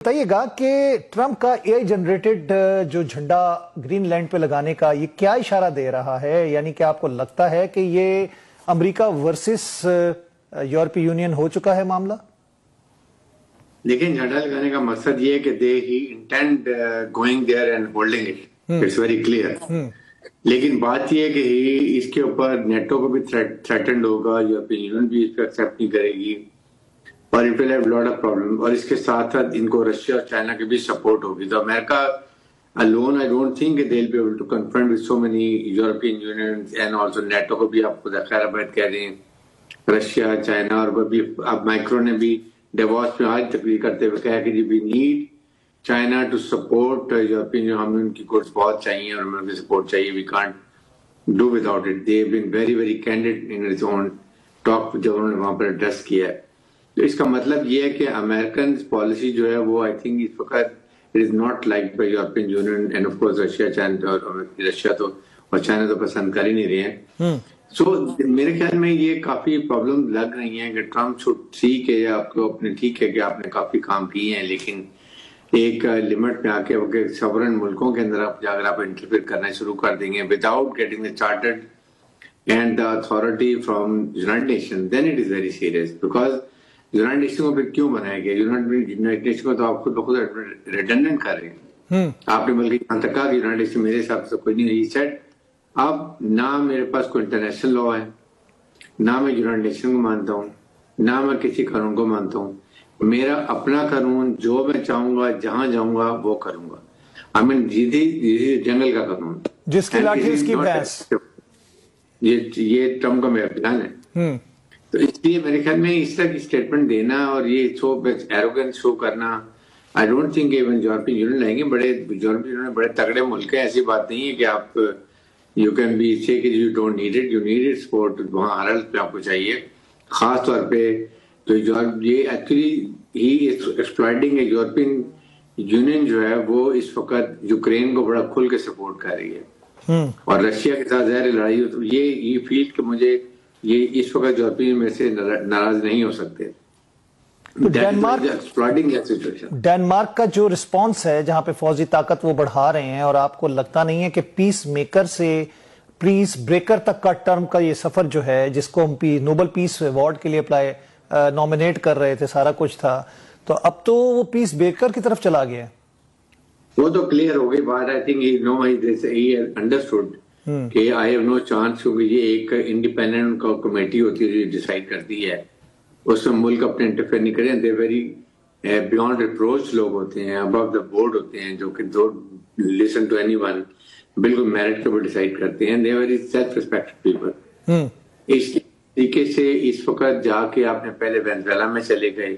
بتائیے گا کہ ٹرمپ کا اے آئی جنریٹڈ جو جھنڈا گرین لینڈ پہ لگانے کا یہ کیا اشارہ دے رہا ہے؟ یعنی کہ آپ کو لگتا ہے کہ یہ امریکہ ورسس یورپی یونین ہو چکا ہے معاملہ؟ لیکن جھنڈا لگانے کا مقصد یہ ہے کہ دے ہی intend going there and holding it, it's very clear. لیکن بات یہ ہے کہ اس کے اوپر نیٹو کو بھی تھریٹنڈ ہوگا، یورپی یونین بھی اس کو ایکسیپٹ نہیں کرے گی، اور it will have lot of problem, اور اس کے ساتھ ساتھ ان کو رشیا اور چائنا کی بھی سپورٹ ہوگی۔ تو امریکہ alone I don't think they'll be able to confront with so many European unions and also NATO کو بھی آپ خود خیر آباد کہہ رہے ہیں، رشیا، چائنا، اور اب مائکرو نے بھی ڈیووس میں آج تقریر کرتے ہوئے کہا کہ we need China to support European Union، ہمیں ان کی گڈس بہت چاہیے اور ہمیں ان کی سپورٹ چاہیے، we can't do without it۔ they have been very very candid in its own talk جب انہوں نے وہاں پر ایڈریس کیا ہے۔ تو اس کا مطلب یہ ہے کہ امریکن پالیسی جو ہے وہ آئی تھنک اس وقت it is not liked by European Union and of course Russia, China, Russia تو اور چائنا تو پسند کر ہی نہیں رہے ہیں۔ سو میرے خیال میں یہ کافی پرابلم لگ رہی ہیں کہ ٹرمپ ٹھیک ہے، آپ کو اپنے ٹھیک ہے کہ آپ نے کافی کام کیے ہیں، لیکن ایک لمٹ میں آ کے سورن ملکوں کے اندر اگر آپ انٹرفیئر کرنا شروع کر دیں گے without getting the chartered and the authority from United Nations, then it is very serious because United nation کو پھر کیوں بنایا گیا؟ یونائٹڈ نیشن کو تو آپ خود بخود ریڈنڈنٹ کر رہے ہیں۔ آپ نے بلکہ یہاں تک کہا کہ یونائٹڈ نیشن میرے حساب سے کوئی نہیں ہے، سیٹ اب نہ میرے پاس کوئی انٹرنیشنل لا ہے، نہ میں یونائٹڈ نیشن کو مانتا ہوں، نہ میں کسی قانون کو مانتا ہوں، میرا اپنا قانون جو میں چاہوں گا جہاں جاؤں گا وہ کروں گا، جنگل کا قانون جس کی لاٹھی اس کی بھینس، یہ ٹرمپ کا میرا بیان ہے۔ تو اس لیے میرے خیال میں اس طرح کی اسٹیٹمنٹ دینا اور یہ سو ایروگنس شو کرنا، I don't think even European union لائیں گے۔ بڑے یورپین یونین بڑے تگڑے ملک ہیں، ایسی بات نہیں ہے کہ آپ یو کین بی سے کہ you don't need it, you need it support, وہاں ہر حالت پہ آپ کو چاہیے، خاص طور پہ تو یہ ایکچولی ہی ایکسپلائٹنگ ہے۔ یورپین یونین جو ہے وہ اس وقت یوکرین کو بڑا کھل کے سپورٹ کر رہی ہے، اور رشیا کے ساتھ ظاہر لڑائی، یہ فیل کہ مجھے یہ اس وقت یورپین میں سے ناراض نہیں ہو سکتے۔ ڈینمارک کا جو رسپانس ہے جہاں پہ فوجی طاقت وہ بڑھا رہے ہیں، اور آپ کو لگتا نہیں ہے کہ پیس میکر سے پیس بریکر تک کا ٹرم کا یہ سفر جو ہے، جس کو ہم نوبل پیس ایوارڈ کے لیے نومینیٹ کر رہے تھے، سارا کچھ تھا، تو اب تو وہ پیس بریکر کی طرف چلا گیا ہے؟ وہ تو کلیئر ہو گئی بات، آئی تھنک ہی انڈرسٹوڈ کہ آئی ہیو نو چانس، کیونکہ یہ ایک انڈیپینڈنٹ کمیٹی ہوتی ہے جو ڈیسائیڈ کرتی ہے، اس میں ملک اپنے انٹرفیئر نہیں کریں، دے ویری بیونڈ ریپروچ لوگ ہوتے ہیں، ابو دا بورڈ ہوتے ہیں، جو کہ لسن ٹو اینی ون، بالکل میرٹ کے اوپر ڈیسائیڈ کرتے ہیں، they very self respected people. اس طریقے سے اس وقت جا کے آپ نے پہلے وینزویلا میں چلے گئے،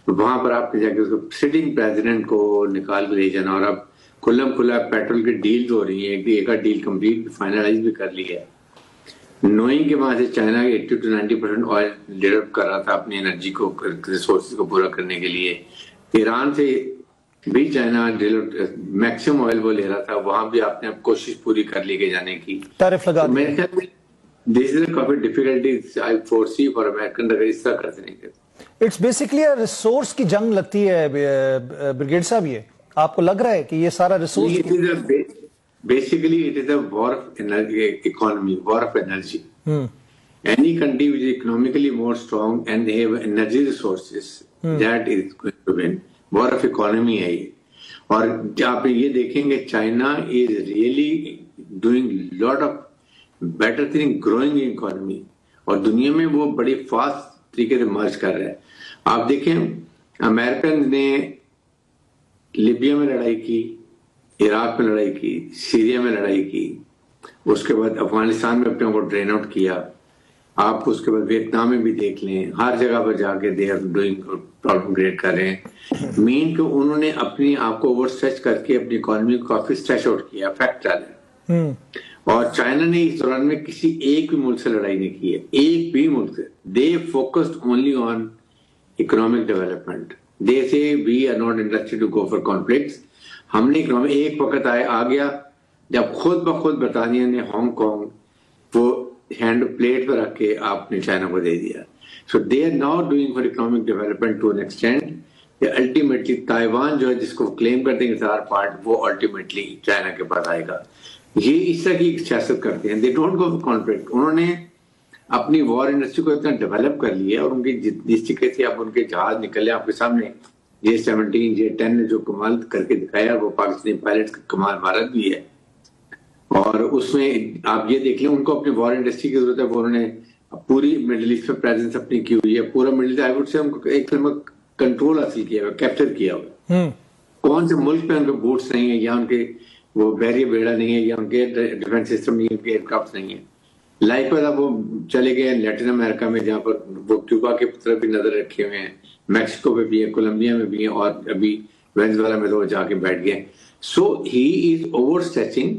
وہاں پر آپ نے جا کے اس کو سٹنگ پریزیڈنٹ کو نکال کے لے جانا، اور اب کھلم کھلا پیٹرول کی ڈیل ہو رہی ہے، ایک ڈیل کمپلیٹ فائنلائز بھی کر لی ہے، نوئنگ کہ وہاں سے چائنا 80 to 90% آئل ڈیولپ کر رہا تھا اپنی انرجی کو، ریسورسز کو پورا کرنے کے لیے، ایران سے بھی چائنا میکسیمم آئل وہ لے رہا تھا، وہاں بھی آپ نے اب کوشش پوری کر لی کے جانے کی، ٹیرف لگا میرے خیال میں دس از کافی ڈیفیکلٹیز آئی فورسی فار امریکن اگر اس طرح کرتے نہیں کرتے۔ اٹس بیسیکلی ریسورس کی جنگ لگتی ہے بریگیڈ صاحب، یہ آپ کو لگ رہا ہے کہ یہ سارا resource basically it is a war of economy, war of energy. Any country which is economically more strong and they have energy resources, that is going to win. War of economy ہے یہ، اور آپ یہ دیکھیں گے China is really doing lot of better thing growing economy، اور دنیا میں وہ بڑی فاسٹ طریقے سے مرج کر رہا ہے۔ آپ دیکھیں امریکن نے لیبیا میں لڑائی کی، عراق میں لڑائی کی، سیریا میں لڑائی کی، اس کے بعد افغانستان میں اپنے کو ڈرین آؤٹ کیا، آپ اس کے بعد ویتنام میں بھی دیکھ لیں، ہر جگہ پر جا کے they are doing problem create کر رہے ہیں۔ مین کہ انہوں نے اپنی آپ کو اوور اسٹریچ کر کے اپنی اکانومی کو کافی اسٹریچ آؤٹ کیا، فیکٹ ڈالے، اور چائنا نے اس دوران میں کسی ایک بھی ملک سے لڑائی نہیں کی ہے، ایک بھی ملک سے، they focused only on economic development, they say we are not interested to go for conflicts. ہم نے ایک وقت آ گیا جب خود بخود برطانیہ نے ہانگ کانگ وہ ہینڈ پلیٹ پہ رکھ کے آپ نے چائنا کو دے دیا۔ So they are now doing for economic development to an extent, کہ الٹیمیٹلی تائیوان جو ہے جس کو کلیم کرتے ہیں ہر پارٹ وہ الٹیمیٹلی چائنا کے پاس آئے گا. یہ اس طرح کی سیاست کرتے ہیں. They don't go for conflict. انہوں نے اپنی وار انڈسٹری کو اتنا ڈیولپ کر لیا اور ان کی جس طریقے سے اب ان کے جہاز نکلے آپ کے سامنے J-17 J-10 نے جو کمال کر کے دکھایا وہ پاکستانی پائلٹ کا کمال مہارت بھی ہے. اور اس میں آپ یہ دیکھ لیں ان کو اپنی وار انڈسٹری کی ضرورت ہے. وہ انہوں نے پوری مڈل ایسٹ میں پریزنس اپنی کی ہوئی ہے. پورا middle asset I would say ان کو ایک فلم کنٹرول حاصل کیا ہوا کیپچر کیا ہوا. کون سے ملک پہ ان کے بوٹس نہیں ہیں یا ان کے وہ بحریہ بیڑا نہیں ہے یا ان کے ڈیفنس سسٹم نہیں ہے, ان کے ایئر کرافٹ نہیں ہے. لائف پر اب وہ چلے گئے لیٹن امریکہ میں جہاں پر وہ کیوبا کے طرف بھی نظر رکھے ہوئے ہیں, میکسیکو میں بھی ہیں, کولمبیا میں بھی ہیں اور ابھی وینزویلا میں تو وہ جا کے بیٹھ گئے. سو ہی از اوور اسٹریچنگ.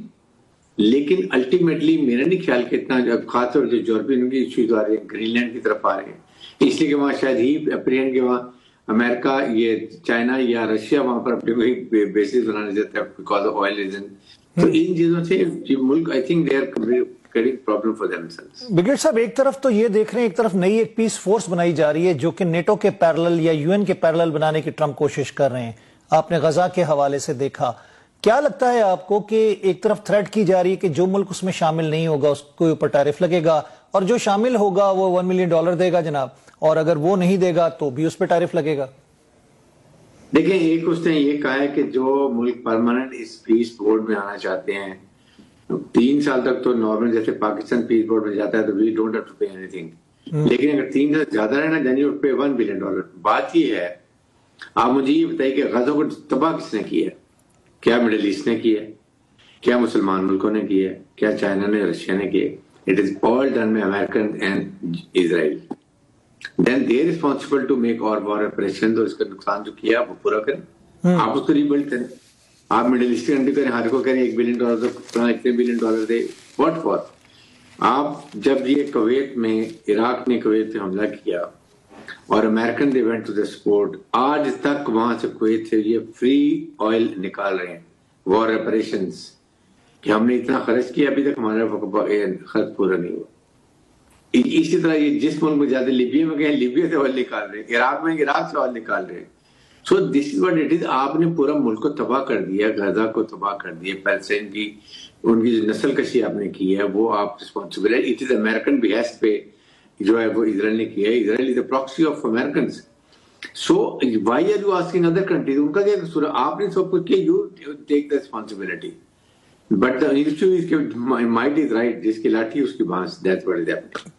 لیکن الٹیمیٹلی میرا نہیں خیال کہ اتنا خاص طور سے یورپین کی ایشوز آ رہے ہیں, گرین لینڈ کی طرف آ رہے ہیں, اس لیے کہ وہاں شاید ہی اپریل کے وہاں امریکہ یہ چائنا یا رشیا وہاں پر اپنے کوئی بیسز بنانے دیتا ہے بیکاز آف آئل ریزن. تو ان چیزوں سے یہ ملک I think they are creating problem for themselves. Brigadier صاحب ایک طرف تو یہ دیکھ رہے ہیں, ایک طرف نئی ایک پیس فورس بنائی جا رہی ہے جو کہ نیٹو کے پیرلل یا UN کے پیرلل بنانے کی ٹرمپ کوشش کر رہے ہیں. آپ نے غزہ کے حوالے سے دیکھا. کیا لگتا ہے آپ کو کہ ایک طرف تھریٹ کی جا رہی ہے کہ جو ملک اس میں شامل نہیں ہوگا اس کو اوپر ٹیرف لگے گا اور جو شامل ہوگا وہ $1 ملین دے گا جناب, اور اگر وہ نہیں دے گا تو بھی اس پہ ٹیرف لگے گا؟ دیکھیں ایک اس نے یہ کہا ہے کہ جو ملک پرماننٹ اس پیس بورڈ میں آنا چاہتے ہیں 3 سال تک تو نارمل جیسے پاکستان پیس بورڈ میں جاتا ہے تو we don't have to pay اینی تھنگ. لیکن اگر 3 سال زیادہ رہنا دین یو پے $1 بلین. بات یہ ہے آپ مجھے یہ بتائیے کہ غزہ کو تباہ کس نے کیا ہے؟ کیا مڈل ایسٹ نے کیا ہے؟ کیا مسلمان ملکوں نے کیا ہے؟ کیا چائنا نے, رشیا نے کیا؟ It is all done by American and Israel. Then they responsible to make اور وار آپریشن. تو اس کا نقصان جو کیا وہ پورا کریں, آپ اس کو ریبلڈ کریں. آپ مڈل ایسٹ کنٹری کریں, ہر کو کریں $1 billion $1 billion they. What for? آپ جب یہ کویت میں عراق نے کویت پہ حملہ کیا اور American they went to the support, آج تک وہاں سے کویت سے یہ فری آئل نکال رہے ہیں وار آپریشنز کہ ہم نے اتنا خرچ کیا ابھی تک ہمارا خرچ پورا نہیں ہوا. اسی طرح یہ جس ملک میں جاتے لیبیا میں گئے لیبیا سے آئل نکال رہے ہیں, عراق میں عراق سے آئل نکال رہے ہیں. سو دس از واٹ اٹ از. آپ نے پورا ملک کو تباہ کر دیا, غزہ کو تباہ کر دیا, پیلسٹائن کی ان کی جو نسل کشی آپ نے کی ہے وہ آپ رسپانسبل ہے. اٹ از امریکن بہیسٹ پہ جو ہے وہ اسرائیل نے کیا ہے. Israel is the proxy of Americans. So why are you asking other countries? ان کا کیا قصور ہے؟ آپ نے سب کچھ کیا, you take the responsibility. But the issue is کہ مائٹ از رائٹ, جس کی لاٹھی اس کی بانس. That's what is happening.